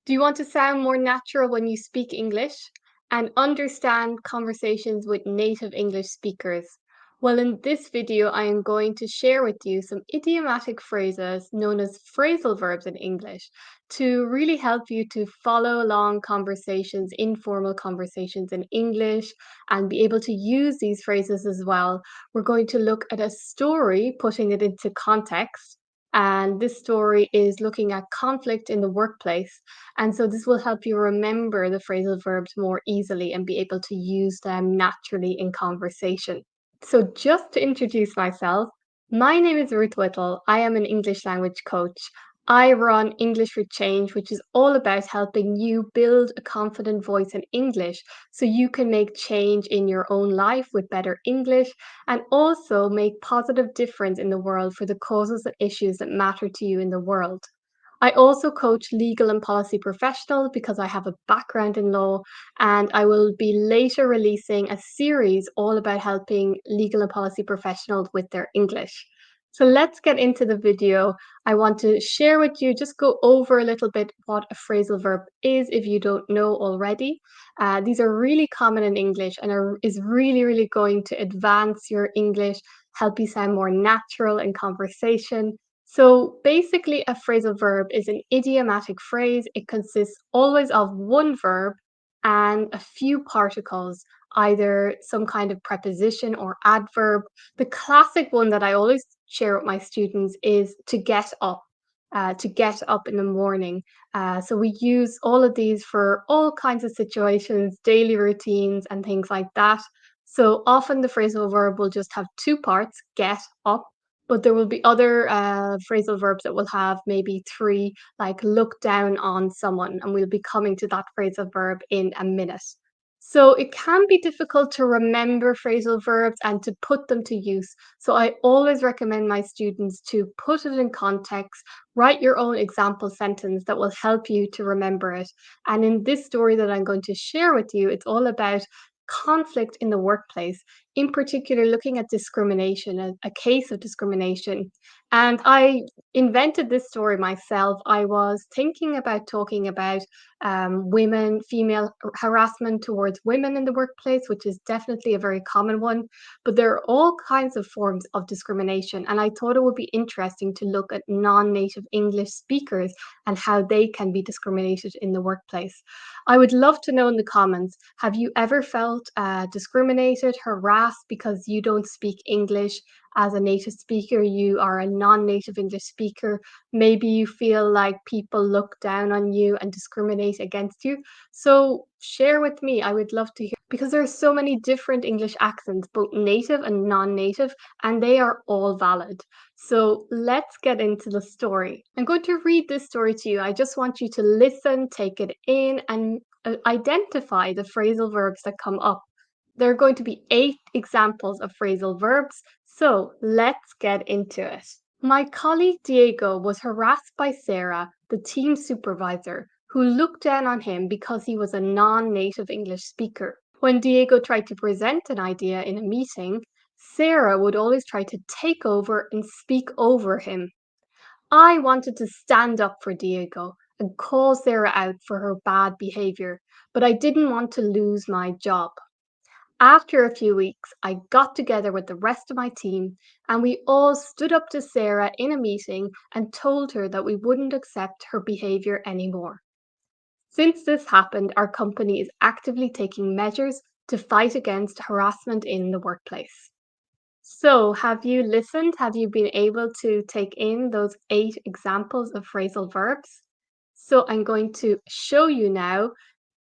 Do you want to sound more natural when you speak English and understand conversations with native English speakers? Well, in this video, I am going to share with you some idiomatic phrases known as phrasal verbs in English to really help you to follow along conversations, informal conversations in English, and be able to use these phrases as well. We're going to look at a story, putting it into context. And this story is looking at conflict in the workplace. And so this will help you remember the phrasal verbs more easily and be able to use them naturally in conversation. So just to introduce myself, my name is Ruth Whittle. I am an English language coach. I run English for Change, which is all about helping you build a confident voice in English so you can make change in your own life with better English and also make positive difference in the world for the causes and issues that matter to you in the world. I also coach legal and policy professionals because I have a background in law, and I will be later releasing a series all about helping legal and policy professionals with their English. So let's get into the video. I want to share with you, just go over a little bit what a phrasal verb is if you don't know already. These are really common in English and is really going to advance your English, help you sound more natural in conversation. So basically, a phrasal verb is an idiomatic phrase. It consists always of one verb and a few particles, either some kind of preposition or adverb. The classic one that I always share with my students is to get up in the morning. So we use all of these for all kinds of situations, daily routines, and things like that. So often the phrasal verb will just have two parts, get up, but there will be other phrasal verbs that will have maybe three, like look down on someone, and we'll be coming to that phrasal verb in a minute. So it can be difficult to remember phrasal verbs and to put them to use. So I always recommend my students to put it in context, write your own example sentence that will help you to remember it. And in this story that I'm going to share with you, it's all about conflict in the workplace, in particular looking at discrimination, a case of discrimination. And I invented this story myself. I was thinking about talking about women, female harassment towards women in the workplace, which is definitely a very common one. But there are all kinds of forms of discrimination. And I thought it would be interesting to look at non native English speakers and how they can be discriminated in the workplace. I would love to know in the comments, have you ever felt discriminated, harassed because you don't speak English as a native speaker? You are a non native English speaker. Maybe you feel like people look down on you and discriminate against you. So share with me. I would love to hear because there are so many different English accents, both native and non native, and they are all valid. So let's get into the story. I'm going to read this story to you. I just want you to listen, take it in, and identify the phrasal verbs that come up. There are going to be 8 examples of phrasal verbs, so let's get into it. My colleague Diego was harassed by Sarah, the team supervisor, who looked down on him because he was a non native English speaker. When Diego tried to present an idea in a meeting, Sarah would always try to take over and speak over him. I wanted to stand up for Diego and call Sarah out for her bad behavior, but I didn't want to lose my job. After a few weeks, I got together with the rest of my team and we all stood up to Sarah in a meeting and told her that we wouldn't accept her behavior anymore. Since this happened, our company is actively taking measures to fight against harassment in the workplace. So, have you listened? Have you been able to take in those 8 examples of phrasal verbs? So, I'm going to show you now,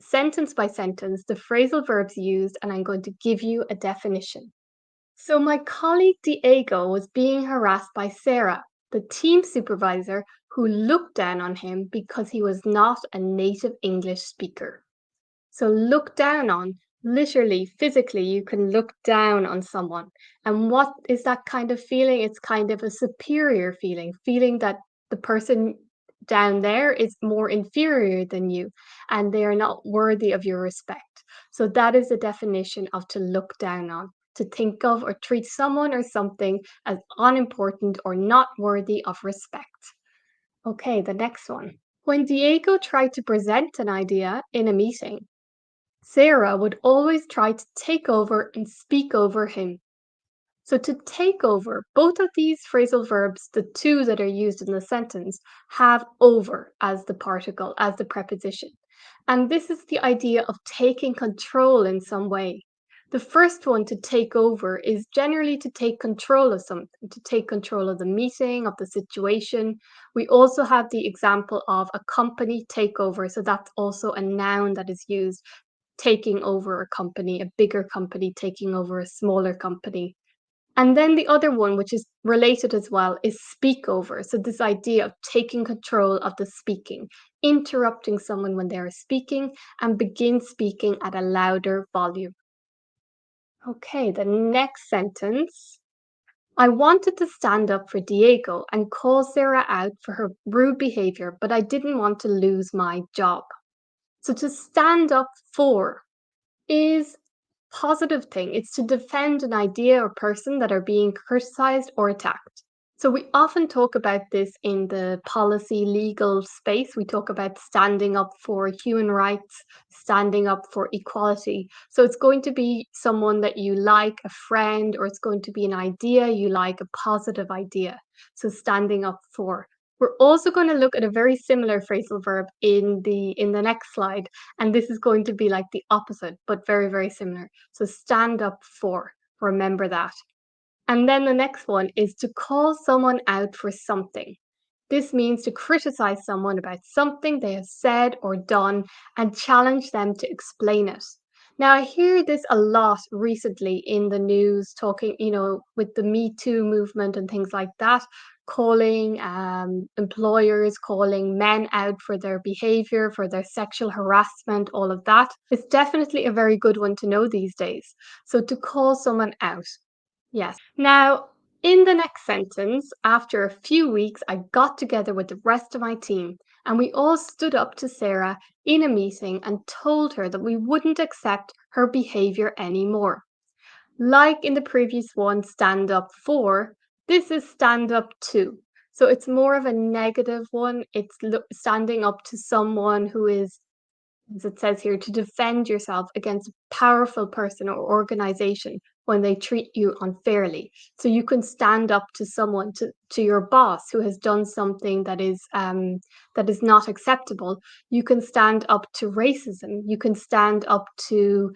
sentence by sentence, the phrasal verbs used, and I'm going to give you a definition. So, my colleague Diego was being harassed by Sarah, the team supervisor, who looked down on him because he was not a native English speaker. So look down on, literally, physically, you can look down on someone. And what is that kind of feeling? It's kind of a superior feeling, feeling that the person down there is more inferior than you and they are not worthy of your respect. So that is the definition of to look down on, to think of or treat someone or something as unimportant or not worthy of respect. Okay, the next one. When Diego tried to present an idea in a meeting, Sarah would always try to take over and speak over him. So to take over, both of these phrasal verbs, the two that are used in the sentence, have over as the particle, as the preposition. And this is the idea of taking control in some way. The first one, to take over, is generally to take control of something, to take control of the meeting, of the situation. We also have the example of a company takeover. So that's also a noun that is used, taking over a company, a bigger company taking over a smaller company. And then the other one, which is related as well, is speak over. So, this idea of taking control of the speaking, interrupting someone when they are speaking, and begin speaking at a louder volume. Okay, the next sentence. I wanted to stand up for Diego and call Sarah out for her rude behavior, but I didn't want to lose my job. So, to stand up for is positive thing. It's to defend an idea or person that are being criticized or attacked. So we often talk about this in the policy legal space. We talk about standing up for human rights, standing up for equality. So it's going to be someone that you like, a friend, or it's going to be an idea you like, a positive idea. So standing up for. We're also going to look at a very similar phrasal verb in the next slide, and this is going to be like the opposite, but very, very similar. So stand up for, remember that. And then the next one is to call someone out for something. This means to criticize someone about something they have said or done and challenge them to explain it. Now, I hear this a lot recently in the news, talking, with the Me Too movement and things like that, calling employers, calling men out for their behavior, for their sexual harassment, all of that. It's definitely a very good one to know these days. So, to call someone out. Yes. Now, in the next sentence, after a few weeks, I got together with the rest of my team and we all stood up to Sarah in a meeting and told her that we wouldn't accept her behavior anymore. Like in the previous one, stand up for, this is stand up to. So it's more of a negative one. It's standing up to someone who is, as it says here, to defend yourself against a powerful person or organization when they treat you unfairly. So you can stand up to someone, to your boss who has done something that is not acceptable. You can stand up to racism. You can stand up to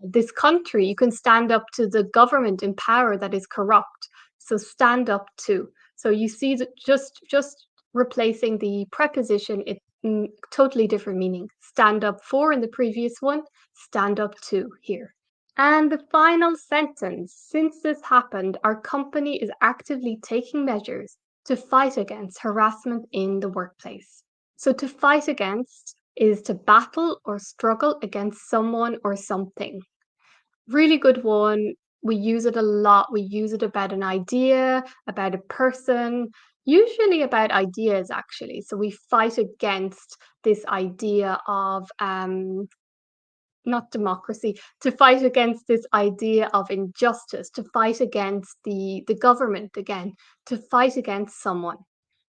this country. You can stand up to the government in power that is corrupt. So stand up to. So you see that just replacing the preposition, it totally different meaning. Stand up for in the previous one, stand up to here. And the final sentence, since this happened, our company is actively taking measures to fight against harassment in the workplace. So to fight against is to battle or struggle against someone or something. Really good one. We use it a lot. We use it about an idea, about a person, usually about ideas, actually. So we fight against this idea of not democracy, to fight against this idea of injustice, to fight against the government again, to fight against someone.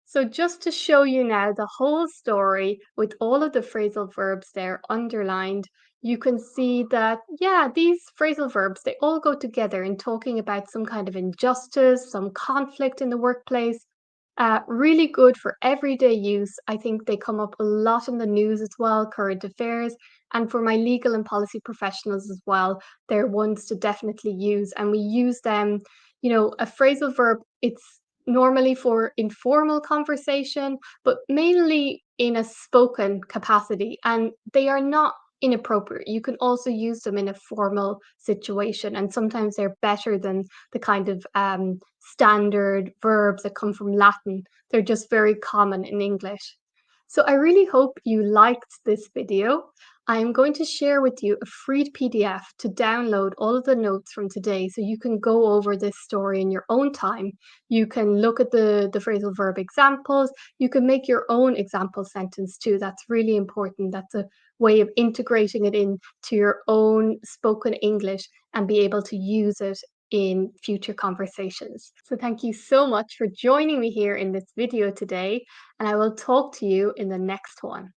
So just to show you now the whole story with all of the phrasal verbs there underlined, you can see that, yeah, these phrasal verbs, they all go together in talking about some kind of injustice, some conflict in the workplace. Really good for everyday use. I think they come up a lot in the news as well, current affairs, and for my legal and policy professionals as well. They're ones to definitely use, and we use them. A phrasal verb, it's normally for informal conversation, but mainly in a spoken capacity, and they are not inappropriate. You can also use them in a formal situation, and sometimes they're better than the kind of standard verbs that come from Latin. They're just very common in English. So I really hope you liked this video. I am going to share with you a free PDF to download all of the notes from today so you can go over this story in your own time. You can look at the phrasal verb examples. You can make your own example sentence too. That's really important. That's a way of integrating it into your own spoken English and be able to use it in future conversations. So thank you so much for joining me here in this video today, and I will talk to you in the next one.